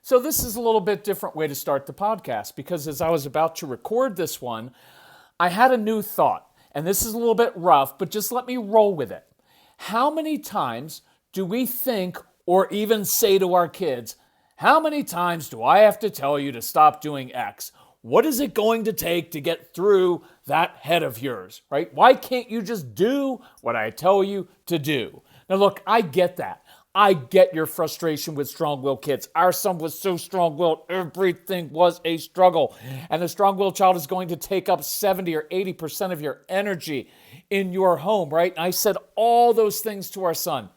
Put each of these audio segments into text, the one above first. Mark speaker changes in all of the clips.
Speaker 1: So this is a little bit different way to start the podcast because as I was about to record this one, I had a new thought. And this is a little bit rough, but just let me roll with it. How many times do we think or even say to our kids, how many times do I have to tell you to stop doing X? What is it going to take to get through that head of yours, right? Why can't you just do what I tell you to do? Now look, I get that. I get your frustration with strong-willed kids. Our son was so strong-willed, everything was a struggle. And the strong-willed child is going to take up 70 or 80% of your energy in your home, right? And I said all those things to our son,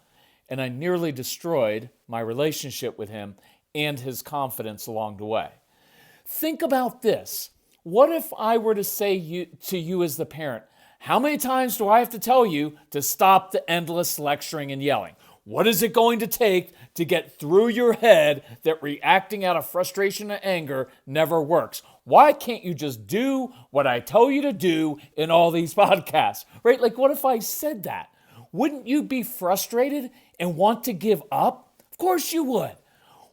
Speaker 1: and I nearly destroyed my relationship with him and his confidence along the way. Think about this. What if I were to say to you as the parent, how many times do I have to tell you to stop the endless lecturing and yelling? What is it going to take to get through your head that reacting out of frustration and anger never works? Why can't you just do what I tell you to do in all these podcasts, right? Like, what if I said that? Wouldn't you be frustrated and want to give up? Of course you would.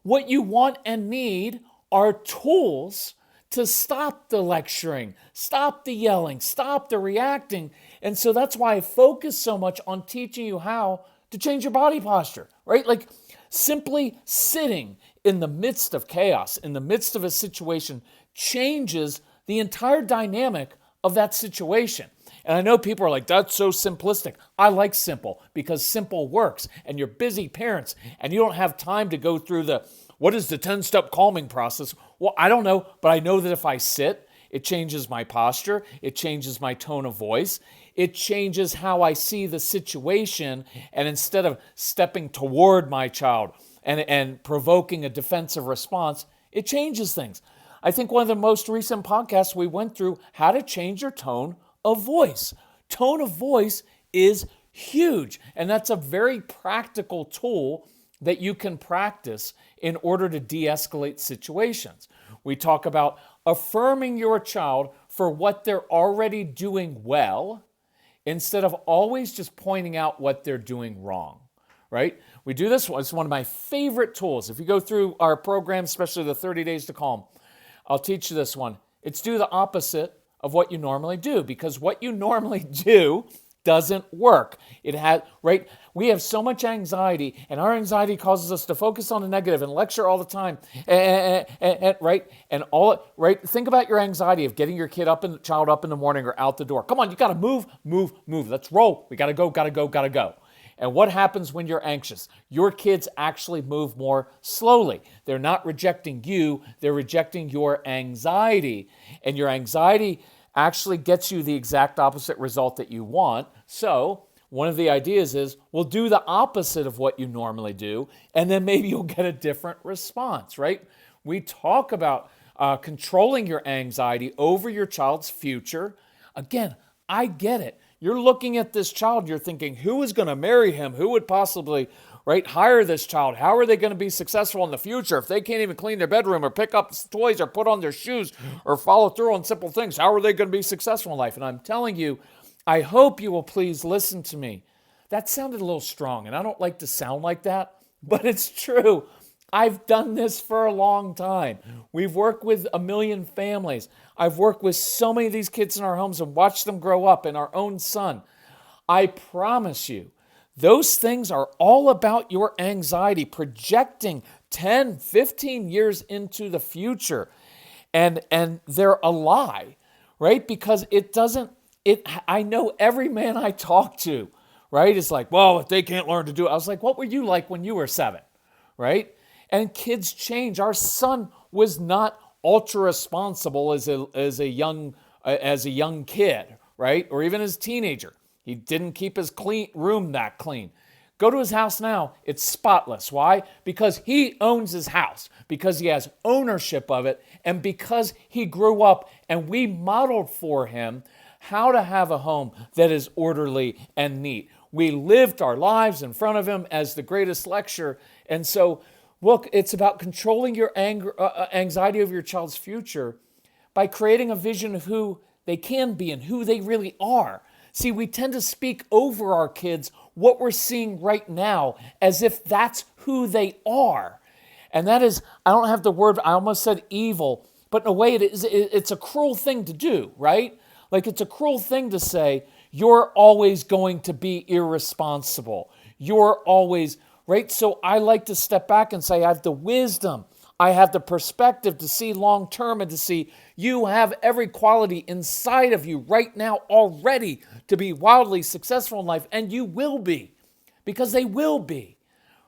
Speaker 1: What you want and need are tools to stop the lecturing, stop the yelling, stop the reacting. And so that's why I focus so much on teaching you how to change your body posture, right? Like simply sitting in the midst of chaos, in the midst of a situation, changes the entire dynamic of that situation. And I know people are like, that's so simplistic. I like simple because simple works. And you're busy parents and you don't have time to go through what is the 10-step calming process? Well, I don't know, but I know that if I sit, it changes my posture. It changes my tone of voice. It changes how I see the situation. And instead of stepping toward my child and provoking a defensive response, it changes things. I think one of the most recent podcasts we went through how to change your tone of voice. Tone of voice is huge. And that's a very practical tool that you can practice in order to de-escalate situations. We talk about affirming your child for what they're already doing well instead of always just pointing out what they're doing wrong, right? We do this one. It's one of my favorite tools. If you go through our program, especially the 30 Days to Calm, I'll teach you this one. It's do the opposite of what you normally do because what you normally do doesn't work. Right? We have so much anxiety, and our anxiety causes us to focus on the negative and lecture all the time. Right? Right? Think about your anxiety of getting your child up in the morning or out the door. Come on, you got to move. Let's roll. We got to go. And what happens when you're anxious? Your kids actually move more slowly. They're not rejecting you, they're rejecting your anxiety. And your anxiety actually gets you the exact opposite result that you want. So one of the ideas is, we'll do the opposite of what you normally do, and then maybe you'll get a different response, right? We talk about controlling your anxiety over your child's future. Again, I get it. You're looking at this child, you're thinking, who is going to marry him? Who would possibly hire this child? How are they going to be successful in the future if they can't even clean their bedroom or pick up toys or put on their shoes or follow through on simple things? How are they going to be successful in life? And I'm telling you, I hope you will please listen to me. That sounded a little strong, and I don't like to sound like that, but it's true. I've done this for a long time. We've worked with 1 million families. I've worked with so many of these kids in our homes and watched them grow up, and our own son. I promise you, those things are all about your anxiety, projecting 10, 15 years into the future. And they're a lie, right? Because I know every man I talk to, right, is like, well, if they can't learn to do it. I was like, what were you like when you were 7, right? And kids change. Our son was not ultra responsible as a young kid, right? Or even as a teenager. He didn't keep his room that clean. Go to his house now, it's spotless. Why? Because he owns his house, because he has ownership of it, and because he grew up and we modeled for him how to have a home that is orderly and neat. We lived our lives in front of him as the greatest lecture. And so, look, it's about controlling your anxiety over your child's future by creating a vision of who they can be and who they really are. See, we tend to speak over our kids what we're seeing right now as if that's who they are. And that is, I don't have the word, I almost said evil, but in a way it's a cruel thing to do, right? Like it's a cruel thing to say, you're always going to be irresponsible. You're always, right? So I like to step back and say, I have the wisdom, I have the perspective to see long term and to see you have every quality inside of you right now already to be wildly successful in life, and you will be, because they will be,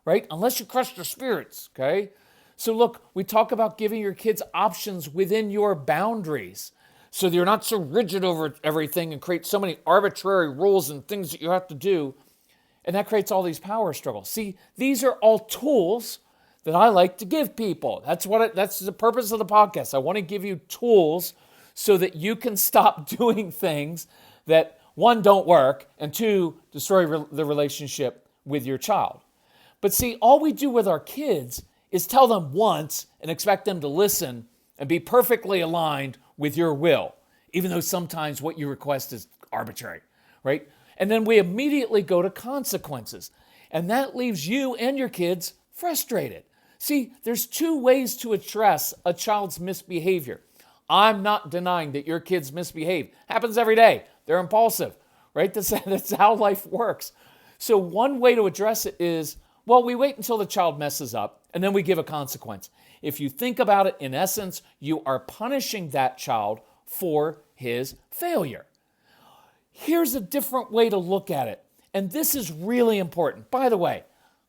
Speaker 1: right? Unless you crush their spirits, okay? So look, we talk about giving your kids options within your boundaries so that you're not so rigid over everything and create so many arbitrary rules and things that you have to do, and that creates all these power struggles. See, these are all tools that I like to give people. That's the purpose of the podcast. I want to give you tools so that you can stop doing things that, one, don't work, and two, destroy the relationship with your child. But see, all we do with our kids is tell them once and expect them to listen and be perfectly aligned with your will, even though sometimes what you request is arbitrary, right? And then we immediately go to consequences. And that leaves you and your kids frustrated. See, there's two ways to address a child's misbehavior. I'm not denying that your kids misbehave. Happens every day. They're impulsive, right? That's how life works. So one way to address it is, well, we wait until the child messes up and then we give a consequence. If you think about it, in essence, you are punishing that child for his failure. Here's a different way to look at it. And this is really important. By the way,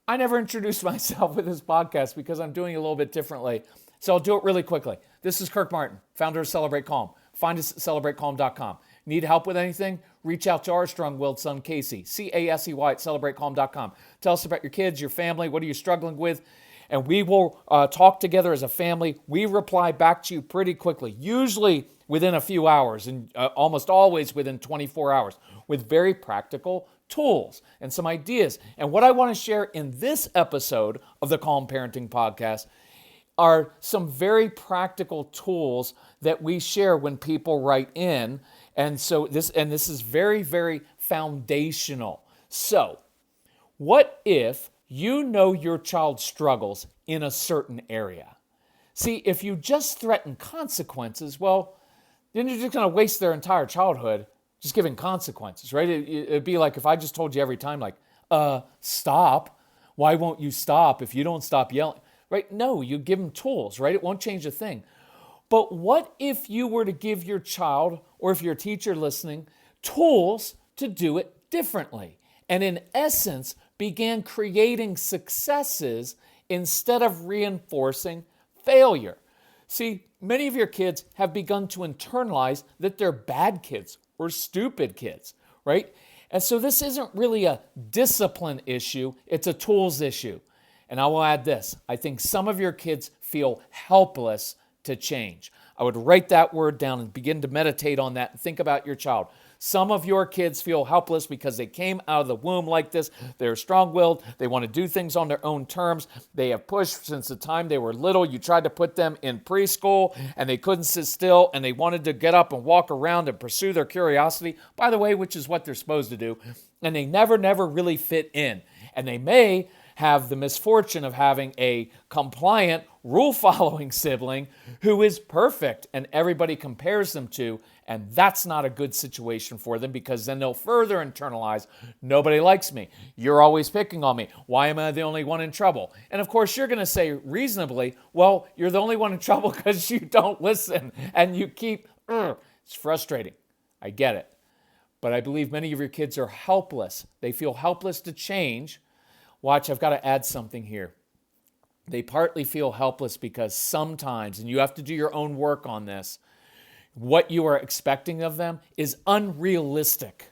Speaker 1: I never introduced myself with this podcast because I'm doing it a little bit differently. So I'll do it really quickly. This is Kirk Martin, founder of Celebrate Calm. Find us at celebratecalm.com. Need help with anything? Reach out to our strong-willed son, Casey, Casey at celebratecalm.com. Tell us about your kids, your family, what are you struggling with? And we will talk together as a family. We reply back to you pretty quickly, usually within a few hours and almost always within 24 hours with very practical tools and some ideas. And what I want to share in this episode of the Calm Parenting Podcast are some very practical tools that we share when people write in. And so this is very, very foundational. So, what if you know your child struggles in a certain area? See, if you just threaten consequences, well, then you're just going to waste their entire childhood just giving consequences, right? It'd be like if I just told you every time, like, stop. Why won't you stop if you don't stop yelling? Right? No, you give them tools, right? It won't change a thing. But what if you were to give your child, or if you're a teacher listening, tools to do it differently? And in essence, began creating successes instead of reinforcing failure. See, many of your kids have begun to internalize that they're bad kids or stupid kids, right? And so this isn't really a discipline issue, it's a tools issue. And I will add this, I think some of your kids feel helpless to change. I would write that word down and begin to meditate on that and think about your child. Some of your kids feel helpless because they came out of the womb like this. They're strong-willed. They want to do things on their own terms. They have pushed since the time they were little. You tried to put them in preschool, and they couldn't sit still, and they wanted to get up and walk around and pursue their curiosity, by the way, which is what they're supposed to do. And they never really fit in. And they may have the misfortune of having a compliant, rule-following sibling who is perfect and everybody compares them to, and that's not a good situation for them because then they'll further internalize, nobody likes me, you're always picking on me, why am I the only one in trouble? And of course you're going to say reasonably, well, you're the only one in trouble because you don't listen and you keep, it's frustrating, I get it. But I believe many of your kids are helpless. They feel helpless to change. Watch, I've got to add something here. They partly feel helpless because sometimes, and you have to do your own work on this, what you are expecting of them is unrealistic.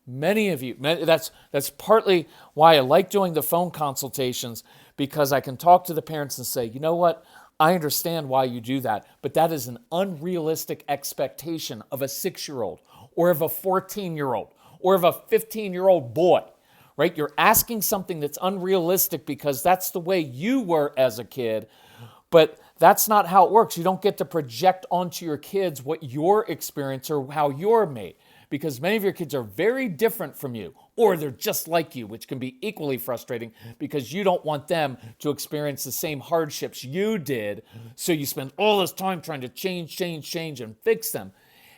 Speaker 1: Many of you, that's partly why I like doing the phone consultations, because I can talk to the parents and say, you know what, I understand why you do that, but that is an unrealistic expectation of a 6-year-old or of a 14-year-old or of a 15-year-old boy. Right? You're asking something that's unrealistic because that's the way you were as a kid, but that's not how it works. You don't get to project onto your kids what your experience or how you're made. because many of your kids are very different from you, or they're just like you, which can be equally frustrating because you don't want them to experience the same hardships you did. So you spend all this time trying to change, and fix them.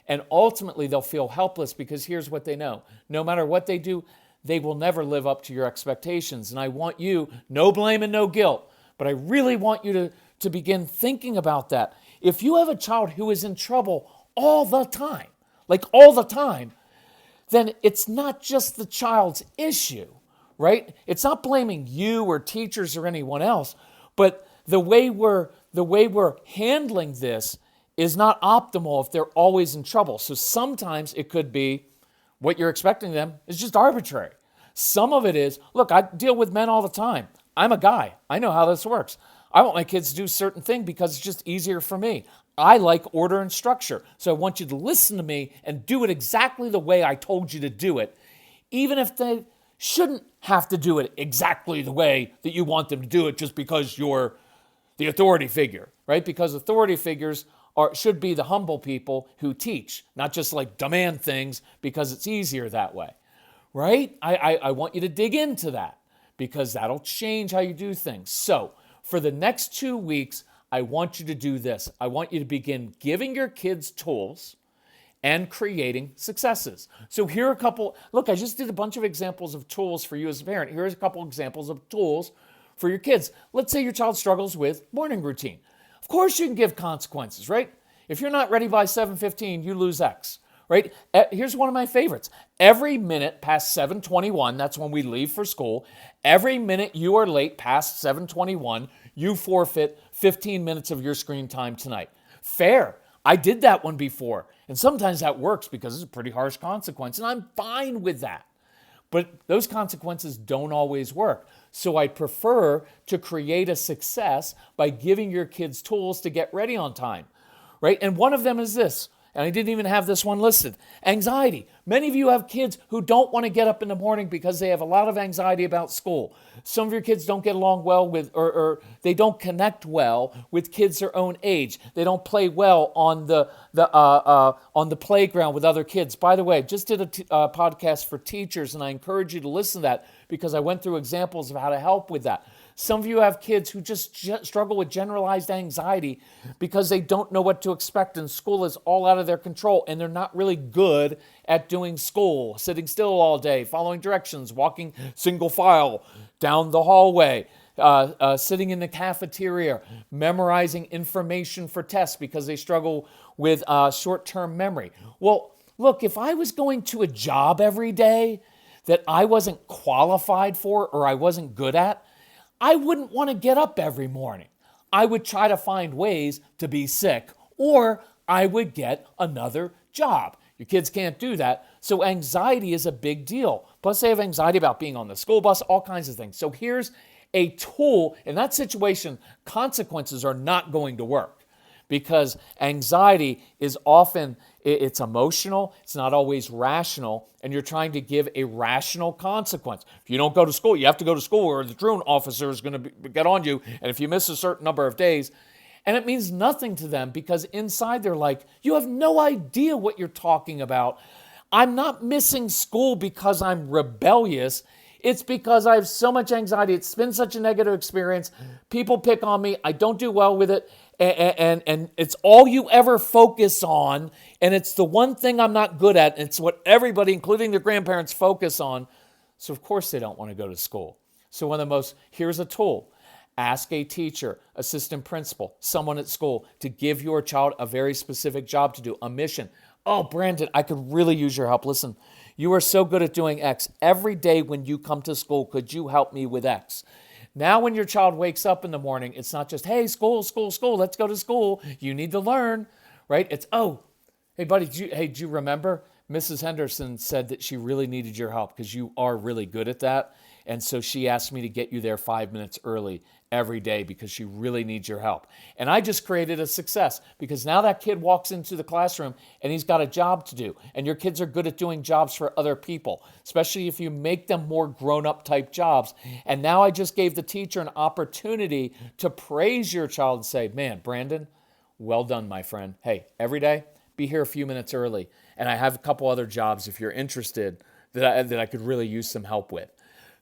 Speaker 1: And ultimately, they'll feel helpless because here's what they know. No matter what they do, they will never live up to your expectations. And I want you, no blame and no guilt, but I really want you to begin thinking about that. If you have a child who is in trouble all the time, like all the time, then it's not just the child's issue, right? It's not blaming you or teachers or anyone else, but the way we're handling this is not optimal if they're always in trouble. So sometimes it could be what you're expecting them is just arbitrary. Some of it is, look, I deal with men all the time. I'm a guy. I know how this works. I want my kids to do a certain thing because it's just easier for me. I like order and structure. So I want you to listen to me and do it exactly the way I told you to do it, even if they shouldn't have to do it exactly the way that you want them to do it just because you're the authority figure, right? Because authority figures should be the humble people who teach, not just like demand things because it's easier that way, right? I want you to dig into that because that'll change how you do things. So for the next 2 weeks, I want you to do this. I want you to begin giving your kids tools and creating successes. So here are a couple, look, I just did a bunch of examples of tools for you as a parent. Here's a couple examples of tools for your kids. Let's say your child struggles with morning routine. Of course you can give consequences, right? If you're not ready by 7:15, you lose X, right? Here's one of my favorites. Every minute past 7:21, that's when we leave for school, every minute you are late past 7:21, you forfeit 15 minutes of your screen time tonight. Fair. I did that one before. And sometimes that works because it's a pretty harsh consequence, and I'm fine with that. But those consequences don't always work. So I prefer to create a success by giving your kids tools to get ready on time, right? And one of them is this, and I didn't even have this one listed, anxiety. Many of you have kids who don't want to get up in the morning because they have a lot of anxiety about school. Some of your kids don't get along well with, or they don't connect well with kids their own age. They don't play well on the playground with other kids. By the way, just did a podcast for teachers, and I encourage you to listen to that because I went through examples of how to help with that. Some of you have kids who just struggle with generalized anxiety because they don't know what to expect and school is all out of their control and they're not really good at doing school, sitting still all day, following directions, walking single file down the hallway, sitting in the cafeteria, memorizing information for tests because they struggle with short-term memory. Well, look, if I was going to a job every day that I wasn't qualified for or I wasn't good at, I wouldn't want to get up every morning. I would try to find ways to be sick, or I would get another job. Your kids can't do that. So anxiety is a big deal. Plus they have anxiety about being on the school bus, all kinds of things. So here's a tool. In that situation, consequences are not going to work because anxiety is often, it's emotional, it's not always rational, and you're trying to give a rational consequence. If you don't go to school, you have to go to school or the truant officer is going to get on you, and if you miss a certain number of days, and it means nothing to them because inside they're like, you have no idea what you're talking about. I'm not missing school because I'm rebellious. It's because I have so much anxiety. It's been such a negative experience. People pick on me. I don't do well with it. And it's all you ever focus on. And it's the one thing I'm not good at. And it's what everybody, including their grandparents, focus on. So of course they don't want to go to school. So here's a tool. Ask a teacher, assistant principal, someone at school to give your child a very specific job to do, a mission. Oh, Brandon, I could really use your help. Listen, you are so good at doing X. Every day when you come to school, could you help me with X? Now when your child wakes up in the morning, it's not just, hey, school, let's go to school. You need to learn, right? It's, oh, hey, buddy, do you remember? Mrs. Henderson said that she really needed your help because you are really good at that. And so she asked me to get you there 5 minutes early every day because she really needs your help. And I just created a success because now that kid walks into the classroom and he's got a job to do. And your kids are good at doing jobs for other people, especially if you make them more grown-up type jobs. And now I just gave the teacher an opportunity to praise your child and say, man, Brandon, well done, my friend. Hey, every day, be here a few minutes early. And I have a couple other jobs if you're interested that I could really use some help with.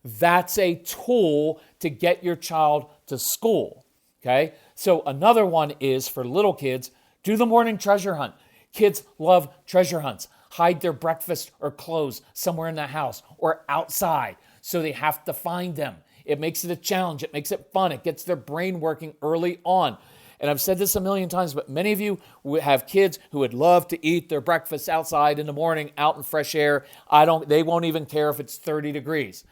Speaker 1: That's a tool to get your child to school, okay? So another one is for little kids, do the morning treasure hunt. Kids love treasure hunts. Hide their breakfast or clothes somewhere in the house or outside so they have to find them. It makes it a challenge. It makes it fun. It gets their brain working early on. And I've said this a million times, but many of you have kids who would love to eat their breakfast outside in the morning, out in fresh air. They won't even care if it's 30 degrees.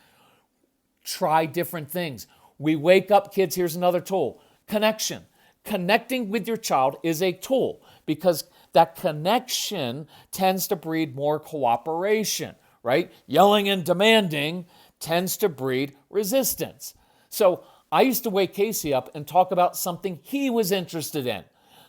Speaker 1: Try different things. We wake up, kids, here's another tool. Connection. Connecting with your child is a tool because that connection tends to breed more cooperation, right? Yelling and demanding tends to breed resistance. So I used to wake Casey up and talk about something he was interested in.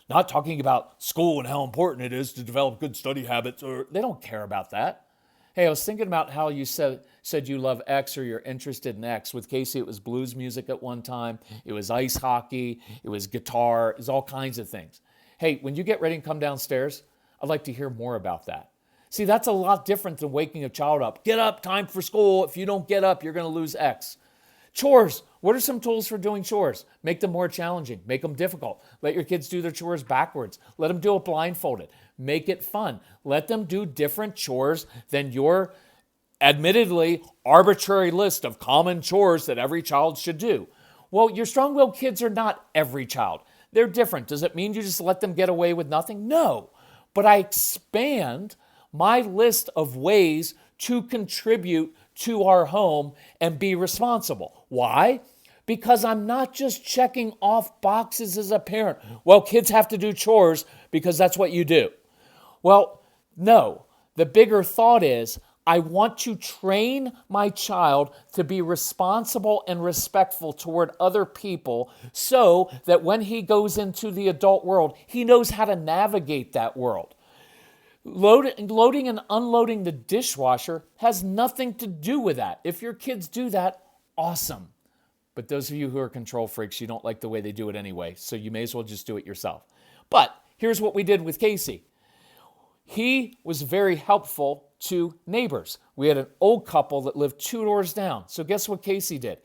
Speaker 1: Not talking about school and how important it is to develop good study habits, or they don't care about that. Hey, I was thinking about how you said you love X or you're interested in X. With Casey, it was blues music at one time. It was ice hockey. It was guitar. It was all kinds of things. Hey, when you get ready and come downstairs, I'd like to hear more about that. See, that's a lot different than waking a child up. Get up, time for school. If you don't get up, you're going to lose X. Chores. What are some tools for doing chores? Make them more challenging. Make them difficult. Let your kids do their chores backwards. Let them do it blindfolded. Make it fun. Let them do different chores than your admittedly arbitrary list of common chores that every child should do. Well, your strong-willed kids are not every child. They're different. Does it mean you just let them get away with nothing? No. But I expand my list of ways to contribute to our home and be responsible. Why? Because I'm not just checking off boxes as a parent. Well, kids have to do chores because that's what you do. Well, no. The bigger thought is I want to train my child to be responsible and respectful toward other people so that when he goes into the adult world, he knows how to navigate that world. Loading and unloading the dishwasher has nothing to do with that. If your kids do that, awesome. But those of you who are control freaks, you don't like the way they do it anyway, so you may as well just do it yourself. But here's what we did with Casey. He was very helpful to neighbors. We had an old couple that lived 2 doors down. So guess what Casey did?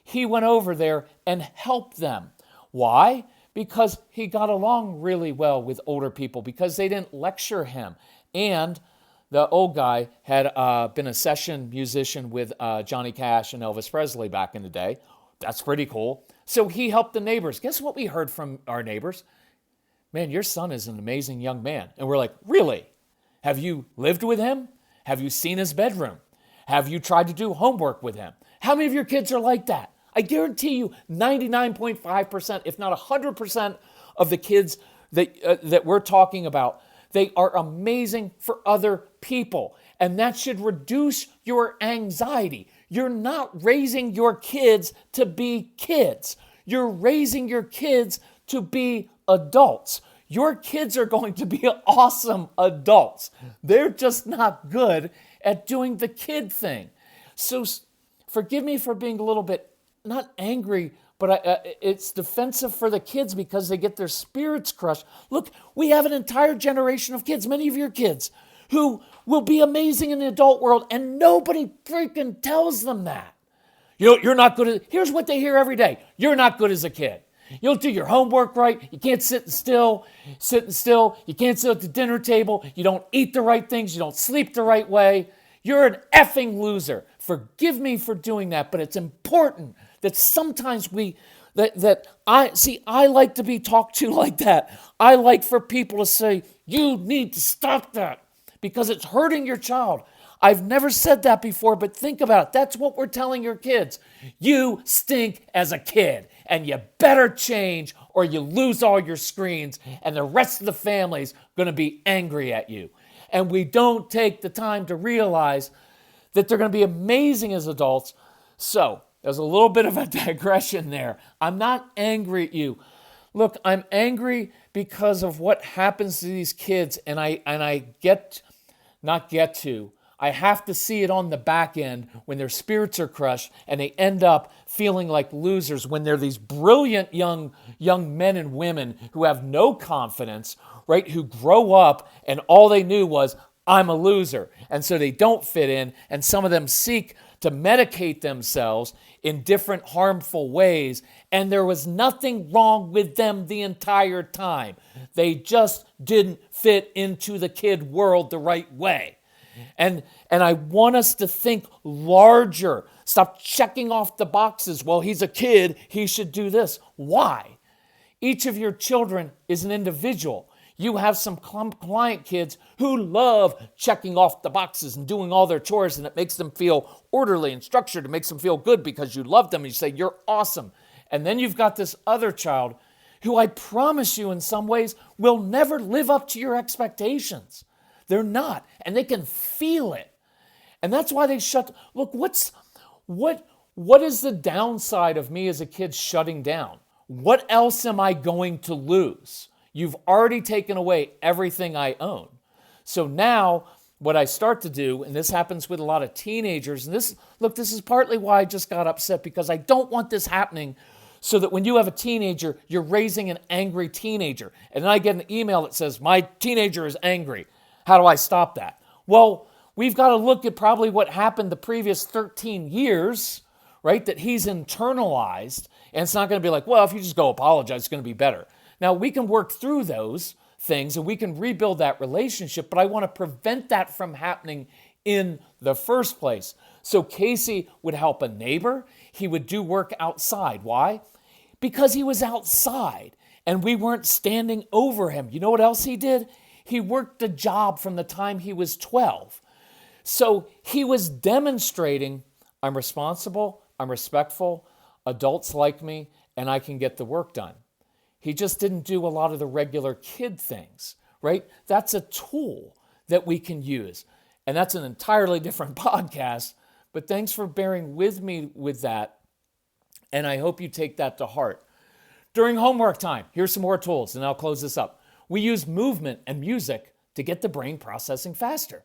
Speaker 1: He went over there and helped them. Why? Because he got along really well with older people because they didn't lecture him. And the old guy had been a session musician with Johnny Cash and Elvis Presley back in the day. That's pretty cool. So he helped the neighbors. Guess what we heard from our neighbors? Man, your son is an amazing young man. And we're like, really? Have you lived with him? Have you seen his bedroom? Have you tried to do homework with him? How many of your kids are like that? I guarantee you 99.5%, if not 100% of the kids that we're talking about, they are amazing for other people. And that should reduce your anxiety. You're not raising your kids to be kids. You're raising your kids to be adults. Your kids are going to be awesome adults. They're just not good at doing the kid thing. So forgive me for being a little bit not angry, but it's defensive for the kids because they get their spirits crushed. Look, we have an entire generation of kids, many of your kids, who will be amazing in the adult world, and nobody freaking tells them that. You're not good at, here's what they hear every day. You're not good as a kid. You don't do your homework right. You can't sit still. You can't sit at the dinner table. You don't eat the right things. You don't sleep the right way. You're an effing loser. Forgive me for doing that, but it's important that sometimes I like to be talked to like that. I like for people to say, you need to stop that because it's hurting your child. I've never said that before, but think about it. That's what we're telling your kids. You stink as a kid, and you better change or you lose all your screens, and the rest of the family's going to be angry at you. And we don't take the time to realize that they're going to be amazing as adults. So there's a little bit of a digression there. I'm not angry at you. Look, I'm angry because of what happens to these kids, and I I have to see it on the back end when their spirits are crushed and they end up feeling like losers when they're these brilliant young men and women who have no confidence, right? Who grow up and all they knew was, I'm a loser. And so they don't fit in. And some of them seek to medicate themselves in different harmful ways. And there was nothing wrong with them the entire time. They just didn't fit into the kid world the right way. And I want us to think larger. Stop checking off the boxes. Well, he's a kid, he should do this. Why? Each of your children is an individual. You have some client kids who love checking off the boxes and doing all their chores, and it makes them feel orderly and structured. It makes them feel good because you love them. And you say, you're awesome. And then you've got this other child who I promise you in some ways will never live up to your expectations. They're not, and they can feel it. And that's why they shut. Look, what is the downside of me as a kid shutting down? What else am I going to lose? You've already taken away everything I own. So now what I start to do, and this happens with a lot of teenagers, and this is partly why I just got upset, because I don't want this happening so that when you have a teenager, you're raising an angry teenager. And then I get an email that says, my teenager is angry. How do I stop that? Well, we've got to look at probably what happened the previous 13 years, right, that he's internalized. And it's not going to be like, well, if you just go apologize, it's going to be better. Now, we can work through those things and we can rebuild that relationship, but I want to prevent that from happening in the first place. So Casey would help a neighbor. He would do work outside. Why? Because he was outside and we weren't standing over him. You know what else he did? He worked a job from the time he was 12. So he was demonstrating, I'm responsible, I'm respectful, adults like me, and I can get the work done. He just didn't do a lot of the regular kid things, right? That's a tool that we can use. And that's an entirely different podcast, but thanks for bearing with me with that. And I hope you take that to heart. During homework time, here's some more tools, and I'll close this up. We use movement and music to get the brain processing faster.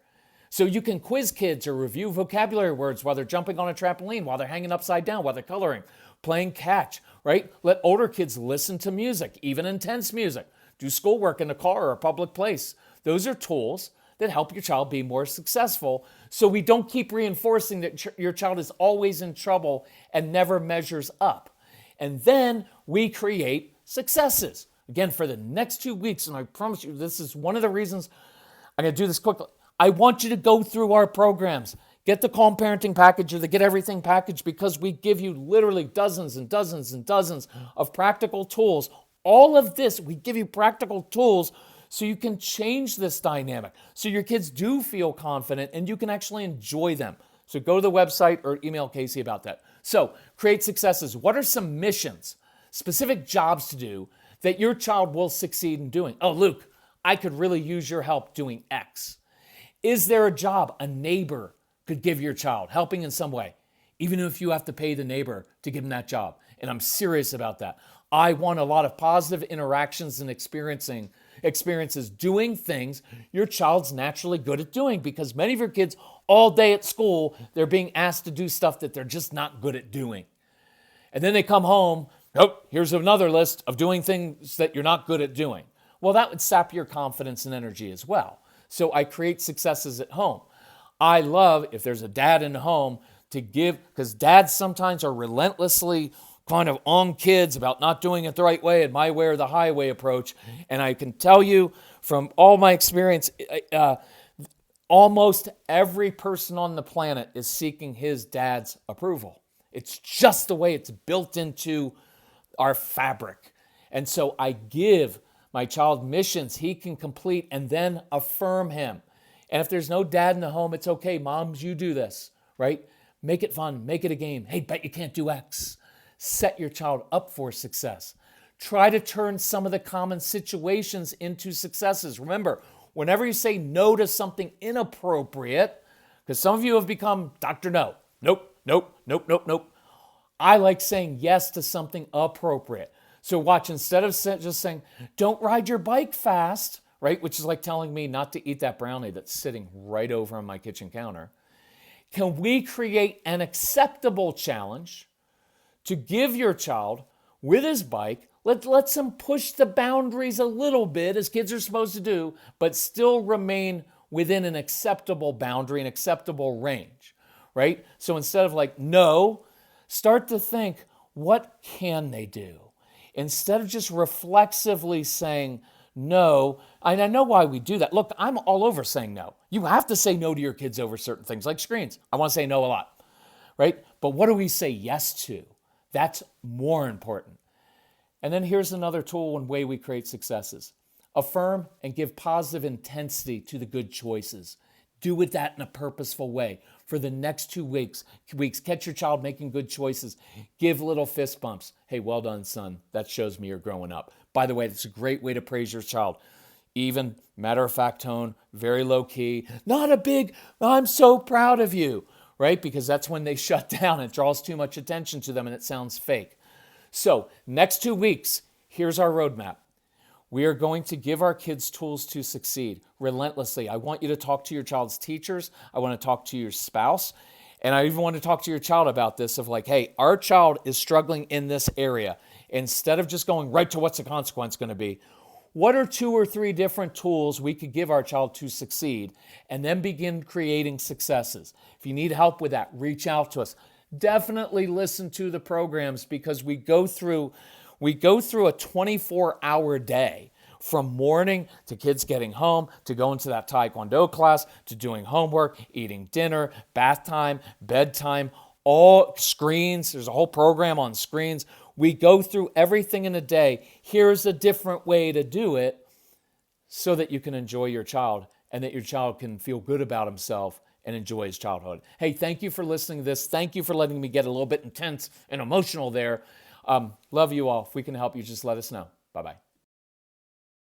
Speaker 1: So you can quiz kids or review vocabulary words while they're jumping on a trampoline, while they're hanging upside down, while they're coloring, playing catch, right? Let older kids listen to music, even intense music. Do schoolwork in the car or a public place. Those are tools that help your child be more successful, so we don't keep reinforcing that your child is always in trouble and never measures up. And then we create successes. Again, for the next 2 weeks, and I promise you, this is one of the reasons I'm going to do this quickly. I want you to go through our programs. Get the Calm Parenting package or the Get Everything package, because we give you literally dozens and dozens and dozens of practical tools. All of this, we give you practical tools so you can change this dynamic, so your kids do feel confident and you can actually enjoy them. So go to the website or email Casey about that. So create successes. What are some missions, specific jobs to do that your child will succeed in doing? Oh, Luke, I could really use your help doing X. Is there a job a neighbor could give your child, helping in some way, even if you have to pay the neighbor to give them that job? And I'm serious about that. I want a lot of positive interactions and experiences doing things your child's naturally good at doing, because many of your kids all day at school, they're being asked to do stuff that they're just not good at doing. And then they come home, nope, here's another list of doing things that you're not good at doing. Well, that would sap your confidence and energy as well. So I create successes at home. I love, if there's a dad in the home, to give, because dads sometimes are relentlessly kind of on kids about not doing it the right way and my way or the highway approach. And I can tell you from all my experience, almost every person on the planet is seeking his dad's approval. It's just the way it's built into our fabric. And so I give my child missions he can complete and then affirm him. And if there's no dad in the home, it's okay. Moms, you do this, right? Make it fun. Make it a game. Hey, bet you can't do X. Set your child up for success. Try to turn some of the common situations into successes. Remember, whenever you say no to something inappropriate, because some of you have become Dr. No. Nope, nope, nope, nope, nope. I like saying yes to something appropriate. So watch, instead of just saying, don't ride your bike fast, right? Which is like telling me not to eat that brownie that's sitting right over on my kitchen counter. Can we create an acceptable challenge to give your child with his bike? Let's him push the boundaries a little bit, as kids are supposed to do, but still remain within an acceptable boundary, an acceptable range, right? So instead of like, no, start to think, what can they do? Instead of just reflexively saying no, and I know why we do that. Look, I'm all over saying no. You have to say no to your kids over certain things like screens. I want to say no a lot, right? But what do we say yes to? That's more important. And then here's another tool and way we create successes. Affirm and give positive intensity to the good choices. Do it that in a purposeful way. For the next 2 weeks, catch your child making good choices. Give little fist bumps. Hey, well done, son. That shows me you're growing up. By the way, that's a great way to praise your child. Even, matter-of-fact tone, very low-key. Not a big, I'm so proud of you, right? Because that's when they shut down. It draws too much attention to them and it sounds fake. So, next 2 weeks, here's our roadmap. We are going to give our kids tools to succeed relentlessly. I want you to talk to your child's teachers. I want to talk to your spouse. And I even want to talk to your child about this of like, hey, our child is struggling in this area. Instead of just going right to what's the consequence going to be, what are 2 or 3 different tools we could give our child to succeed and then begin creating successes? If you need help with that, reach out to us. Definitely listen to the programs because we go through a 24-hour day from morning to kids getting home, to going to that Taekwondo class, to doing homework, eating dinner, bath time, bedtime, all screens. There's a whole program on screens. We go through everything in a day. Here's a different way to do it so that you can enjoy your child and that your child can feel good about himself and enjoy his childhood. Hey, thank you for listening to this. Thank you for letting me get a little bit intense and emotional there. Love you all. If we can help you, just let us know. Bye-bye.